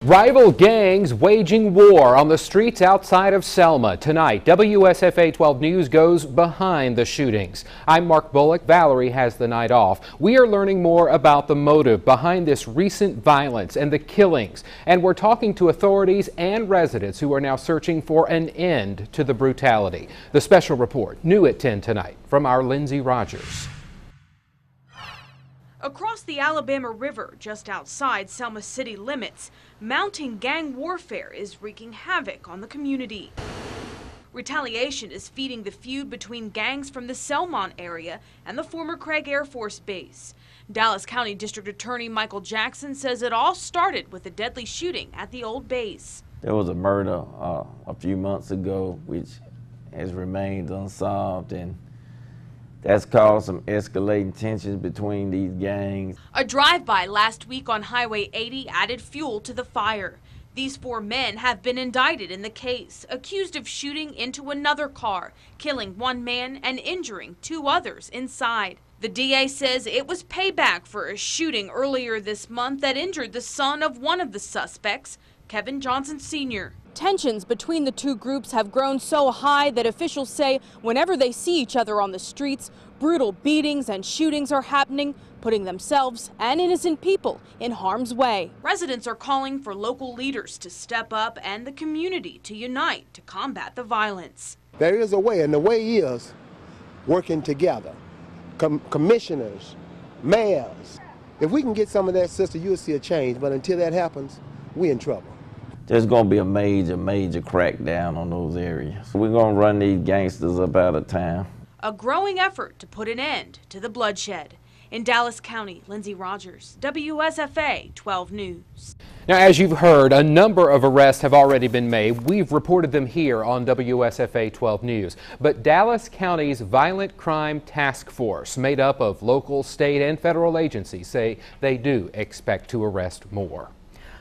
Rival gangs waging war on the streets outside of Selma. Tonight, WSFA 12 News goes behind the shootings. I'm Mark Bullock. Valerie has the night off. We are learning more about the motive behind this recent violence and the killings. And we're talking to authorities and residents who are now searching for an end to the brutality. The special report, new at 10 tonight, from our Lindsay Rogers. Across the Alabama River, just outside Selma city limits, mounting gang warfare is wreaking havoc on the community. Retaliation is feeding the feud between gangs from the Selmont area and the former Craig Air Force Base. Dallas County District Attorney Michael Jackson says it all started with a deadly shooting at the old base. There was a murder a few months ago which has remained unsolved, and that's caused some escalating tensions between these gangs. A drive-by last week on Highway 80 added fuel to the fire. These 4 men have been indicted in the case, accused of shooting into another car, killing 1 man and injuring 2 others inside. The DA says it was payback for a shooting earlier this month that injured the son of one of the suspects, Kevin Johnson Sr. Tensions between the 2 groups have grown so high that officials say whenever they see each other on the streets, brutal beatings and shootings are happening, putting themselves and innocent people in harm's way. Residents are calling for local leaders to step up and the community to unite to combat the violence. There is a way, and the way is working together. Commissioners, mayors. If we can get some of that, sister, you'll see a change. But until that happens, we're in trouble. There's going to be a major crackdown on those areas. We're going to run these gangsters up out of town. A growing effort to put an end to the bloodshed. In Dallas County, Lindsay Rogers, WSFA 12 News. Now, as you've heard, a number of arrests have already been made. We've reported them here on WSFA 12 News. But Dallas County's Violent Crime Task Force, made up of local, state, and federal agencies, say they do expect to arrest more.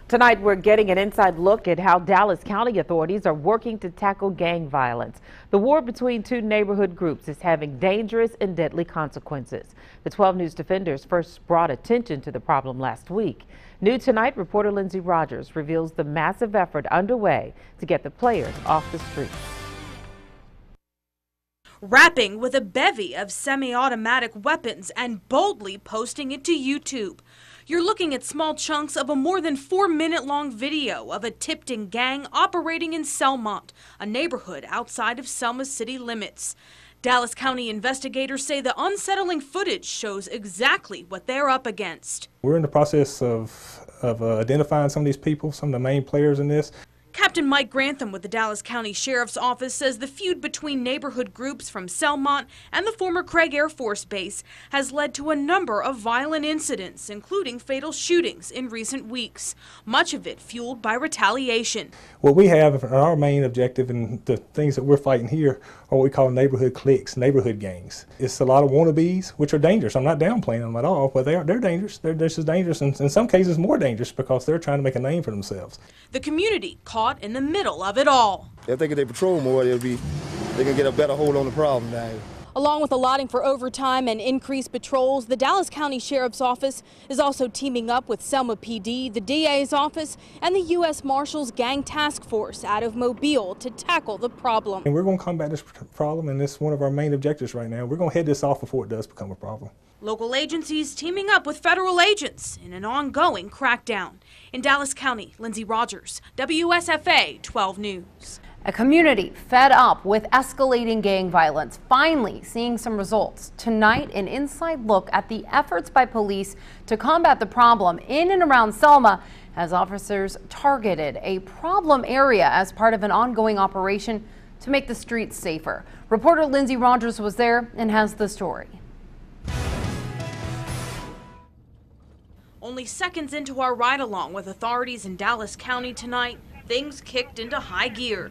Tonight, we're getting an inside look at how Dallas County authorities are working to tackle gang violence. The war between 2 neighborhood groups is having dangerous and deadly consequences. The 12 News defenders first brought attention to the problem last week. New tonight, reporter Lindsay Rogers reveals the massive effort underway to get the players off the streets. Rapping with a bevy of semi-automatic weapons and boldly posting it to YouTube. You're looking at small chunks of a more than 4-minute-long video of a Tipton gang operating in Selmont, a neighborhood outside of Selma city limits. Dallas County investigators say the unsettling footage shows exactly what they're up against. We're in the process of identifying some of these people, some of the main players in this. Captain Mike Grantham with the Dallas County Sheriff's Office says the feud between neighborhood groups from Selmont and the former Craig Air Force Base has led to a number of violent incidents, including fatal shootings in recent weeks, much of it fueled by retaliation. What we have, our main objective and the things that we're fighting here are what we call neighborhood cliques, neighborhood gangs. It's a lot of wannabes, which are dangerous. I'm not downplaying them at all, but they're dangerous. They're just as dangerous, and in some cases more dangerous, because they're trying to make a name for themselves. The community caught in the middle of it all. If they could patrol more, they can get a better hold on the problem now. Along with allotting for overtime and increased patrols, the Dallas County Sheriff's Office is also teaming up with Selma PD, the DA's office, and the U.S. Marshals Gang Task Force out of Mobile to tackle the problem. And we're going to combat this problem, and it's one of our main objectives right now. We're going to head this off before it does become a problem. Local agencies teaming up with federal agents in an ongoing crackdown. In Dallas County, Lindsay Rogers, WSFA 12 News. A community fed up with escalating gang violence finally seeing some results. Tonight, an inside look at the efforts by police to combat the problem in and around Selma as officers targeted a problem area as part of an ongoing operation to make the streets safer. Reporter Lindsay Rogers was there and has the story. Only seconds into our ride-along with authorities in Dallas County tonight, things kicked into high gear.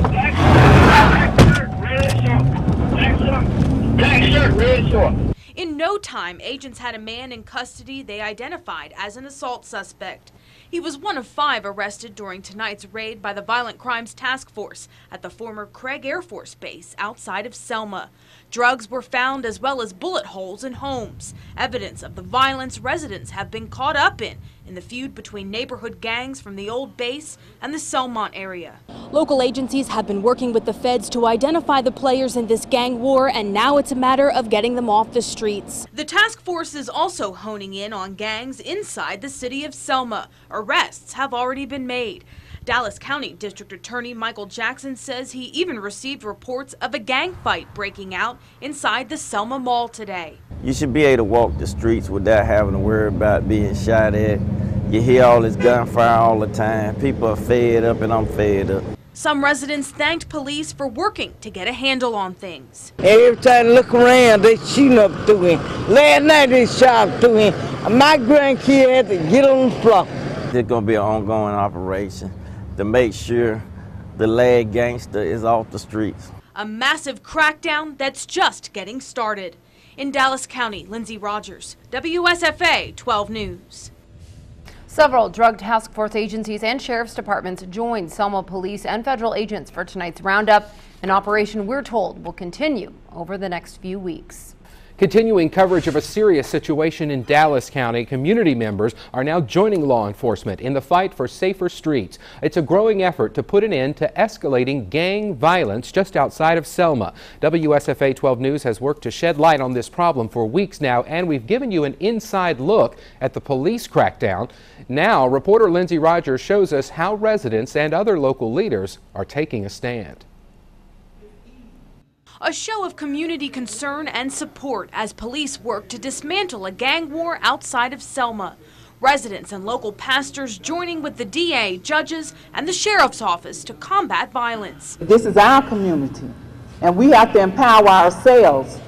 In no time, agents had a man in custody they identified as an assault suspect. He was one of 5 arrested during tonight's raid by the Violent Crimes Task Force at the former Craig Air Force Base outside of Selma. Drugs were found as well as bullet holes in homes. Evidence of the violence residents have been caught up in in the feud between neighborhood gangs from the old base and the Selmont area. Local agencies have been working with the feds to identify the players in this gang war, and now it's a matter of getting them off the streets. The task force is also honing in on gangs inside the city of Selma. Arrests have already been made. Dallas County District Attorney Michael Jackson says he even received reports of a gang fight breaking out inside the Selma Mall today. You should be able to walk the streets without having to worry about being shot at. You hear all this gunfire all the time. People are fed up, and I'm fed up. Some residents thanked police for working to get a handle on things. Every time I look around, they shooting up through him. Last night they shot through him. My grandkid had to get on the floor. There's going to be an ongoing operation to make sure the lag gangster is off the streets. A massive crackdown that's just getting started. In Dallas County, Lindsay Rogers, WSFA 12 News. Several drug task force agencies and sheriff's departments joined Selma police and federal agents for tonight's roundup, an operation we're told will continue over the next few weeks. Continuing coverage of a serious situation in Dallas County, community members are now joining law enforcement in the fight for safer streets. It's a growing effort to put an end to escalating gang violence just outside of Selma. WSFA 12 News has worked to shed light on this problem for weeks now, and we've given you an inside look at the police crackdown. Now, reporter Lindsay Rogers shows us how residents and other local leaders are taking a stand. A show of community concern and support as police work to dismantle a gang war outside of Selma. Residents and local pastors joining with the DA, judges, and the sheriff's office to combat violence. This is our community, and we have to empower ourselves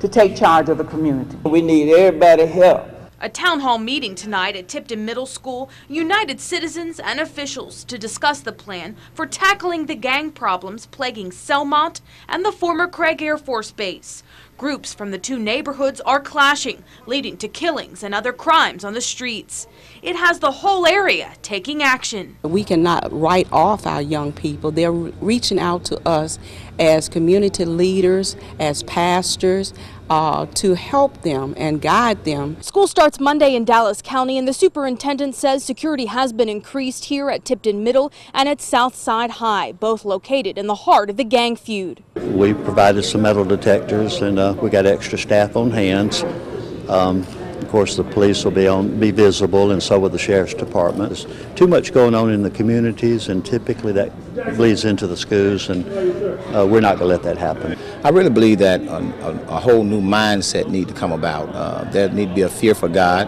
to take charge of the community. We need everybody's help. A town hall meeting tonight at Tipton Middle School united citizens and officials to discuss the plan for tackling the gang problems plaguing Selmont and the former Craig Air Force Base. Groups from the two neighborhoods are clashing, leading to killings and other crimes on the streets. It has the whole area taking action. We cannot write off our young people. They're reaching out to us as community leaders, as pastors, to help them and guide them. School starts Monday in Dallas County, and the superintendent says security has been increased here at Tipton Middle and at Southside High, both located in the heart of the gang feud. We provided some metal detectors, and we got extra staff on hands. Of course, the police will be visible, and so will the sheriff's department. There's too much going on in the communities, and typically that bleeds into the schools, and we're not going to let that happen. I really believe that a whole new mindset need to come about. There need to be a fear for God,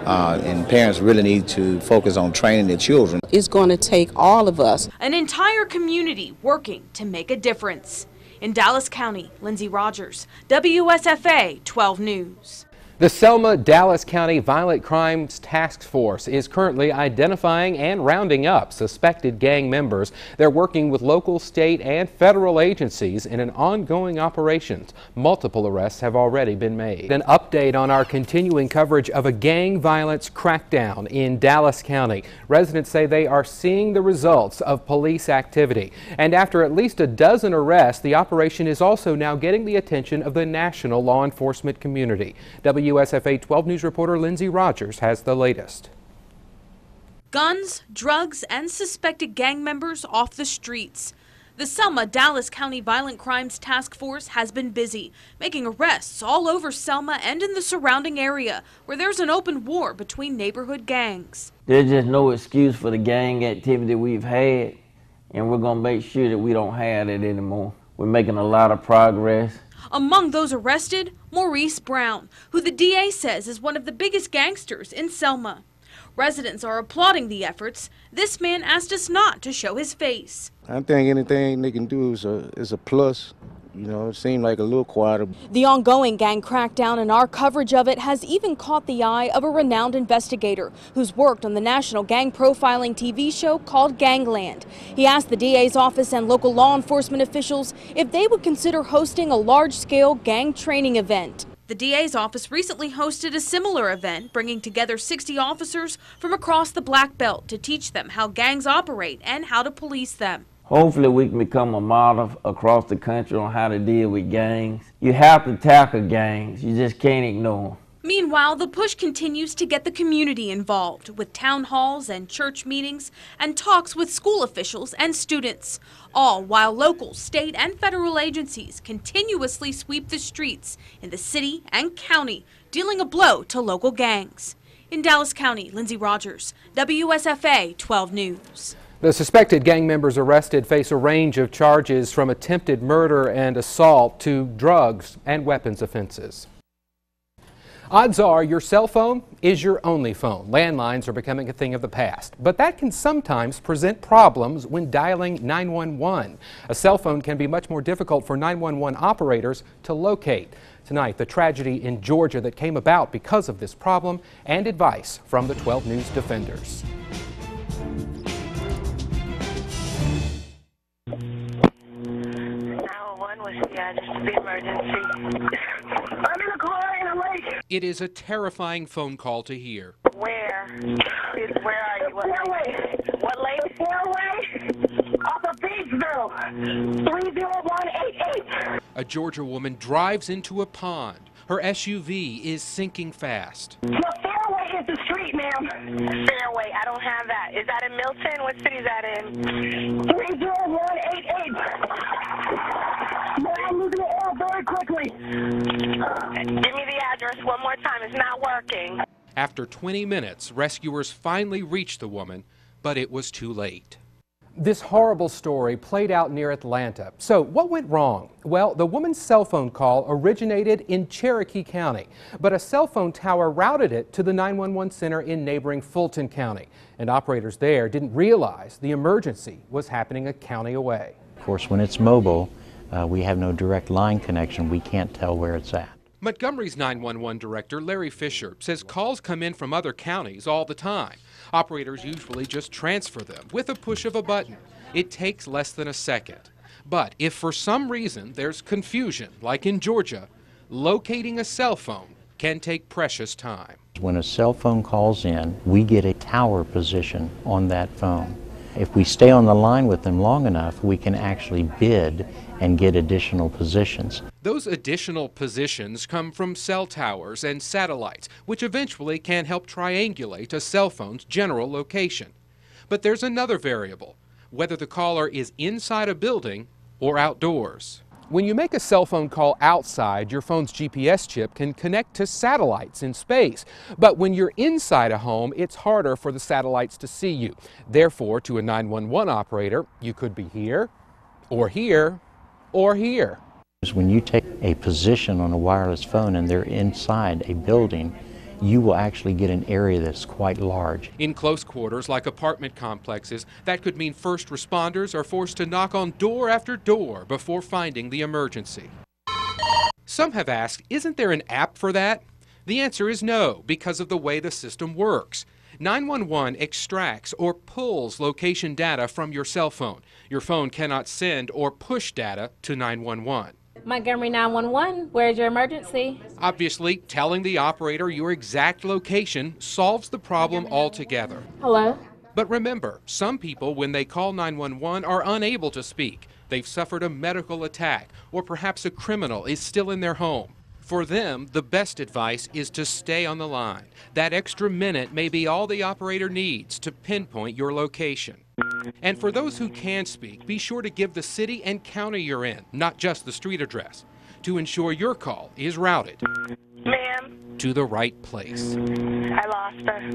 and parents really need to focus on training their children. It's going to take all of us. An entire community working to make a difference. In Dallas County, Lindsay Rogers, WSFA 12 News. The Selma-Dallas County Violent Crimes Task Force is currently identifying and rounding up suspected gang members. They're working with local, state, and federal agencies in an ongoing operation. Multiple arrests have already been made. An update on our continuing coverage of a gang violence crackdown in Dallas County. Residents say they are seeing the results of police activity. And after at least a dozen arrests, the operation is also now getting the attention of the national law enforcement community. WSFA 12 News reporter Lindsay Rogers has the latest. Guns, drugs, and suspected gang members off the streets. The Selma-Dallas County Violent Crimes Task Force has been busy, making arrests all over Selma and in the surrounding area, where there's an open war between neighborhood gangs. There's just no excuse for the gang activity we've had, and we're going to make sure that we don't have it anymore. We're making a lot of progress. Among those arrested, Maurice Brown, who the DA says is one of the biggest gangsters in Selma. Residents are applauding the efforts. This man asked us not to show his face. I think anything they can do is a plus. You know, it seemed like a little quieter. The ongoing gang crackdown and our coverage of it has even caught the eye of a renowned investigator who's worked on the national gang profiling TV show called Gangland. He asked the DA's office and local law enforcement officials if they would consider hosting a large-scale gang training event. The DA's office recently hosted a similar event, bringing together 60 officers from across the Black Belt to teach them how gangs operate and how to police them. Hopefully we can become a model across the country on how to deal with gangs. You have to tackle gangs. You just can't ignore them. Meanwhile, the push continues to get the community involved with town halls and church meetings and talks with school officials and students, all while local, state, and federal agencies continuously sweep the streets in the city and county, dealing a blow to local gangs. In Dallas County, Lindsay Rogers, WSFA 12 News. The suspected gang members arrested face a range of charges from attempted murder and assault to drugs and weapons offenses. Odds are your cell phone is your only phone. Landlines are becoming a thing of the past, but that can sometimes present problems when dialing 911. A cell phone can be much more difficult for 911 operators to locate. Tonight, the tragedy in Georgia that came about because of this problem and advice from the 12 News defenders. 911, what's the address of the emergency? I'm in a car in a lake. It is a terrifying phone call to hear. Where? Where are you? What lake? What lake? Fairway? Off of Beachville. 30188. A Georgia woman drives into a pond. Her SUV is sinking fast. The Fairway is the street, ma'am. Fairway, I don't have that. Is that in Milton? What city is that in? 30188. I'm losing the air very quickly. Give me the address one more time. It's not working. After 20 minutes, rescuers finally reached the woman, but it was too late. This horrible story played out near Atlanta. So what went wrong? Well, the woman's cell phone call originated in Cherokee County, but a cell phone tower routed it to the 911 center in neighboring Fulton County. And operators there didn't realize the emergency was happening a county away. Of course, when it's mobile, we have no direct line connection. We can't tell where it's at. Montgomery's 911 director, Larry Fisher, says calls come in from other counties all the time. Operators usually just transfer them with a push of a button. It takes less than a second. But if for some reason there's confusion, like in Georgia, locating a cell phone can take precious time. When a cell phone calls in, we get a tower position on that phone. If we stay on the line with them long enough, we can actually bid and get additional positions. Those additional positions come from cell towers and satellites, which eventually can help triangulate a cell phone's general location. But there's another variable, whether the caller is inside a building or outdoors. When you make a cell phone call outside, your phone's GPS chip can connect to satellites in space. But when you're inside a home, it's harder for the satellites to see you. Therefore, to a 911 operator, you could be here, or here, or here. When you take a position on a wireless phone and they're inside a building, you will actually get an area that's quite large. In close quarters, like apartment complexes, that could mean first responders are forced to knock on door after door before finding the emergency. Some have asked, isn't there an app for that? The answer is no, because of the way the system works. 911 extracts or pulls location data from your cell phone. Your phone cannot send or push data to 911. Montgomery 911, where's your emergency? Obviously, telling the operator your exact location solves the problem altogether. Hello? But remember, some people, when they call 911, are unable to speak. They've suffered a medical attack, or perhaps a criminal is still in their home. For them, the best advice is to stay on the line. That extra minute may be all the operator needs to pinpoint your location. And for those who can speak, be sure to give the city and county you're in, not just the street address, to ensure your call is routed to the right place. I lost her.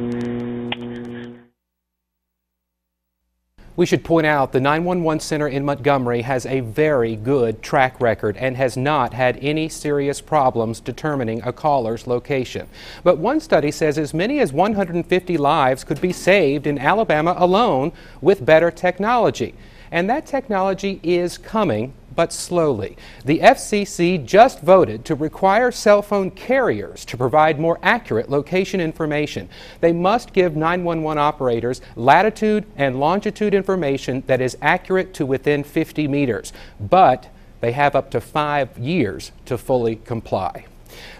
We should point out the 911 center in Montgomery has a very good track record and has not had any serious problems determining a caller's location. But one study says as many as 150 lives could be saved in Alabama alone with better technology. And that technology is coming, but slowly. The FCC just voted to require cell phone carriers to provide more accurate location information. They must give 911 operators latitude and longitude information that is accurate to within 50 meters, but they have up to 5 years to fully comply.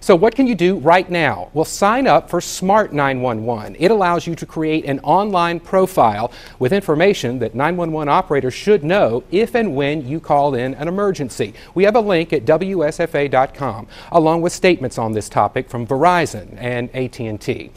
So what can you do right now? Well, sign up for Smart 911. It allows you to create an online profile with information that 911 operators should know if and when you call in an emergency. We have a link at WSFA.com along with statements on this topic from Verizon and AT&T.